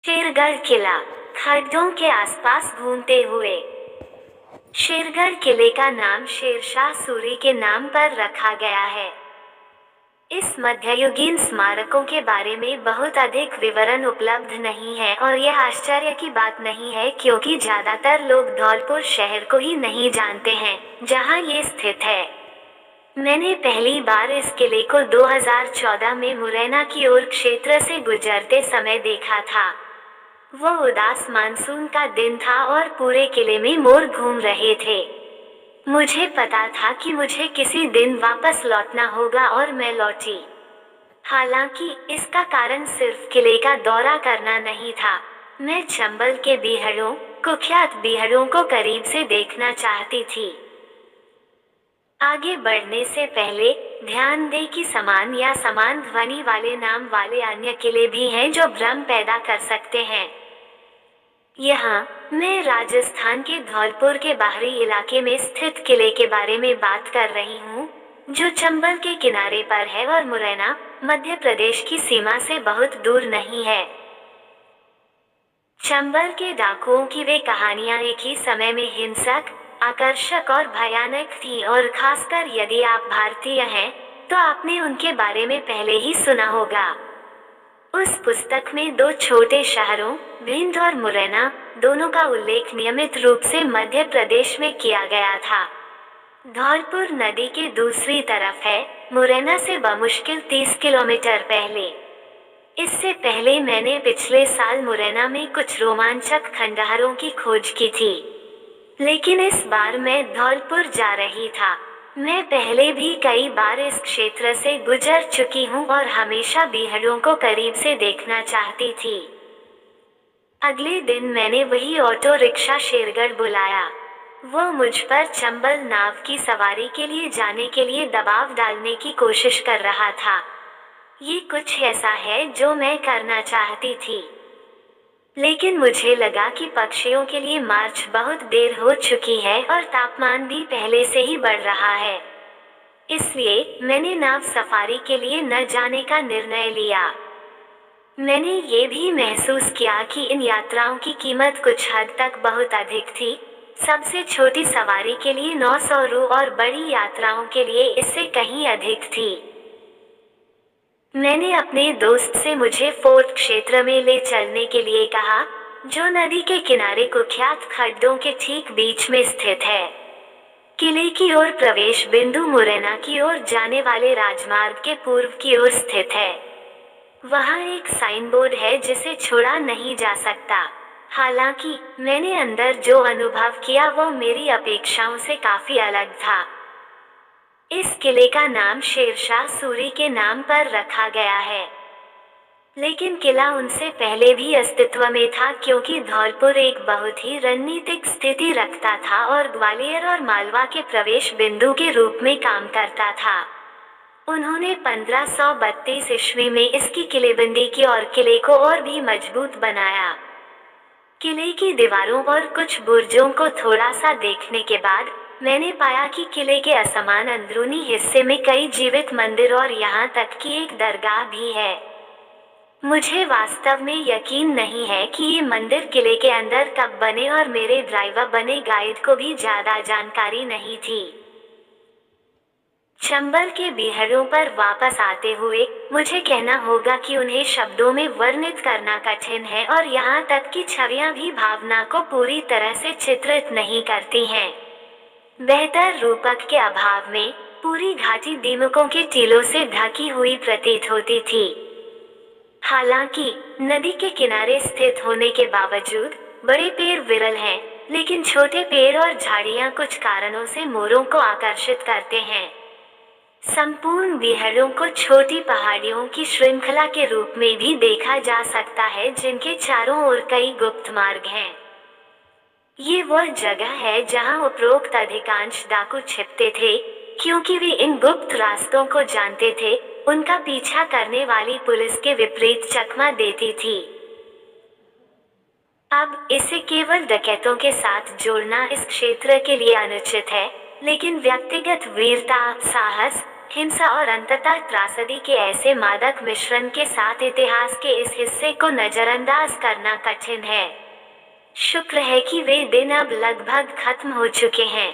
शेरगढ़ किला खड्डों के आसपास घूमते हुए। शेरगढ़ किले का नाम शेरशाह सूरी के नाम पर रखा गया है। इस मध्ययुगीन स्मारकों के बारे में बहुत अधिक विवरण उपलब्ध नहीं है और यह आश्चर्य की बात नहीं है क्योंकि ज्यादातर लोग धौलपुर शहर को ही नहीं जानते हैं जहां ये स्थित है। मैंने पहली बार इस किले को 2014 में मुरैना की ओर क्षेत्र से गुजरते समय देखा था। वो उदास मानसून का दिन था और पूरे किले में मोर घूम रहे थे। मुझे पता था कि मुझे किसी दिन वापस लौटना होगा और मैं लौटी। हालांकि इसका कारण सिर्फ किले का दौरा करना नहीं था। मैं चंबल के बीहड़ों, कुख्यात बीहड़ों को करीब से देखना चाहती थी। आगे बढ़ने से पहले ध्यान दें कि समान या समान ध्वनि वाले नाम वाले अन्य किले भी हैं जो भ्रम पैदा कर सकते हैं। यहाँ मैं राजस्थान के धौलपुर के बाहरी इलाके में स्थित किले के बारे में बात कर रही हूँ, जो चंबल के किनारे पर है और मुरैना, मध्य प्रदेश की सीमा से बहुत दूर नहीं है। चंबल के डाकुओं की वे कहानियां एक ही समय में हिंसक, आकर्षक और भयानक थी और खासकर यदि आप भारतीय हैं, तो आपने उनके बारे में पहले ही सुना होगा। उस पुस्तक में दो छोटे शहरों, भिंड और मुरैना, दोनों का उल्लेख नियमित रूप से मध्य प्रदेश में किया गया था। धौलपुर नदी के दूसरी तरफ है, मुरैना से बमुश्किल 30 किलोमीटर पहले। इससे पहले मैंने पिछले साल मुरैना में कुछ रोमांचक खंडहरों की खोज की थी, लेकिन इस बार मैं धौलपुर जा रही था। मैं पहले भी कई बार इस क्षेत्र से गुजर चुकी हूँ और हमेशा बीहड़ों को करीब से देखना चाहती थी। अगले दिन मैंने वही ऑटो रिक्शा शेरगढ़ बुलाया। वो मुझ पर चंबल नाव की सवारी के लिए जाने के लिए दबाव डालने की कोशिश कर रहा था। ये कुछ ऐसा है जो मैं करना चाहती थी, लेकिन मुझे लगा कि पक्षियों के लिए मार्च बहुत देर हो चुकी है और तापमान भी पहले से ही बढ़ रहा है। इसलिए मैंने नाव सफारी के लिए न जाने का निर्णय लिया। मैंने ये भी महसूस किया कि इन यात्राओं की कीमत कुछ हद तक बहुत अधिक थी। सबसे छोटी सवारी के लिए 900 रु और बड़ी यात्राओं के लिए इससे कहीं अधिक थी। मैंने अपने दोस्त से मुझे फोर्ट क्षेत्र में ले चलने के लिए कहा, जो नदी के किनारे कुख्यात खड्डों के ठीक बीच में स्थित है। किले की ओर प्रवेश बिंदु मुरैना की ओर जाने वाले राजमार्ग के पूर्व की ओर स्थित है। वहाँ एक साइन बोर्ड है जिसे छोड़ा नहीं जा सकता। हालांकि मैंने अंदर जो अनुभव किया वो मेरी अपेक्षाओं से काफी अलग था। इस किले का नाम शेरशाह सूरी के नाम पर रखा गया है, लेकिन किला उनसे पहले भी अस्तित्व में था क्योंकि धौलपुर एक बहुत ही रणनीतिक स्थिति रखता था और ग्वालियर और मालवा के प्रवेश बिंदु के रूप में काम करता था। उन्होंने 1532 ईस्वी में इसकी किलेबंदी की और किले को और भी मजबूत बनाया। किले की दीवारों और कुछ बुर्जों को थोड़ा सा देखने के बाद मैंने पाया कि किले के असमान अंदरूनी हिस्से में कई जीवित मंदिर और यहाँ तक कि एक दरगाह भी है। मुझे वास्तव में यकीन नहीं है कि ये मंदिर किले के अंदर कब बने और मेरे ड्राइवर बने गाइड को भी ज्यादा जानकारी नहीं थी। चंबल के बीहड़ों पर वापस आते हुए मुझे कहना होगा कि उन्हें शब्दों में वर्णित करना कठिन है और यहाँ तक कि छवियां भी भावना को पूरी तरह से चित्रित नहीं करती हैं। बेहतर रूपक के अभाव में पूरी घाटी दीमकों के टीलों से ढकी हुई प्रतीत होती थी। हालांकि नदी के किनारे स्थित होने के बावजूद बड़े पेड़ विरल हैं, लेकिन छोटे पेड़ और झाड़ियां कुछ कारणों से मोरों को आकर्षित करते हैं। संपूर्ण बीहड़ों को छोटी पहाड़ियों की श्रृंखला के रूप में भी देखा जा सकता है जिनके चारों ओर कई गुप्त मार्ग हैं। ये वह जगह है जहां उपरोक्त अधिकांश डाकू छिपते थे, क्योंकि वे इन गुप्त रास्तों को जानते थे। उनका पीछा करने वाली पुलिस के विपरीत चकमा देती थी। अब इसे केवल डकैतों के साथ जोड़ना इस क्षेत्र के लिए अनुचित है, लेकिन व्यक्तिगत वीरता, साहस, हिंसा और अंततः त्रासदी के ऐसे मादक मिश्रण के साथ इतिहास के इस हिस्से को नजरअंदाज करना कठिन है। शुक्र है कि वे दिन अब लगभग खत्म हो चुके हैं।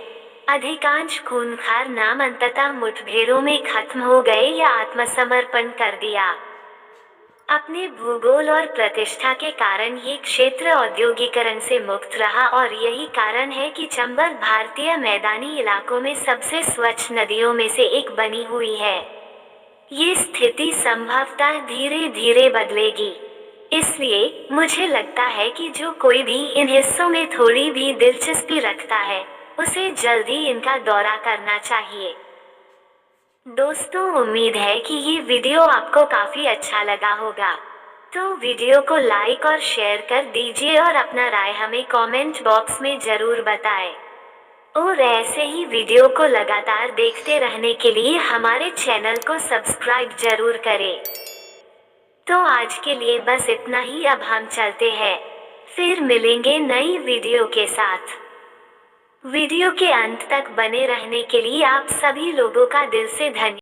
अधिकांश खूंखार नाम अंततः मुठभेड़ों में खत्म हो गए या आत्मसमर्पण कर दिया। अपने भूगोल और प्रतिष्ठा के कारण ये क्षेत्र औद्योगिकरण से मुक्त रहा और यही कारण है कि चंबल भारतीय मैदानी इलाकों में सबसे स्वच्छ नदियों में से एक बनी हुई है। ये स्थिति संभवतः धीरे धीरे बदलेगी। इसलिए मुझे लगता है कि जो कोई भी इन हिस्सों में थोड़ी भी दिलचस्पी रखता है, उसे जल्दी इनका दौरा करना चाहिए। दोस्तों, उम्मीद है कि ये वीडियो आपको काफी अच्छा लगा होगा। तो वीडियो को लाइक और शेयर कर दीजिए और अपना राय हमें कमेंट बॉक्स में जरूर बताएं। और ऐसे ही वीडियो को लगातार देखते रहने के लिए हमारे चैनल को सब्सक्राइब जरूर करें। तो आज के लिए बस इतना ही, अब हम चलते हैं। फिर मिलेंगे नई वीडियो के साथ। वीडियो के अंत तक बने रहने के लिए आप सभी लोगों का दिल से धन्यवाद।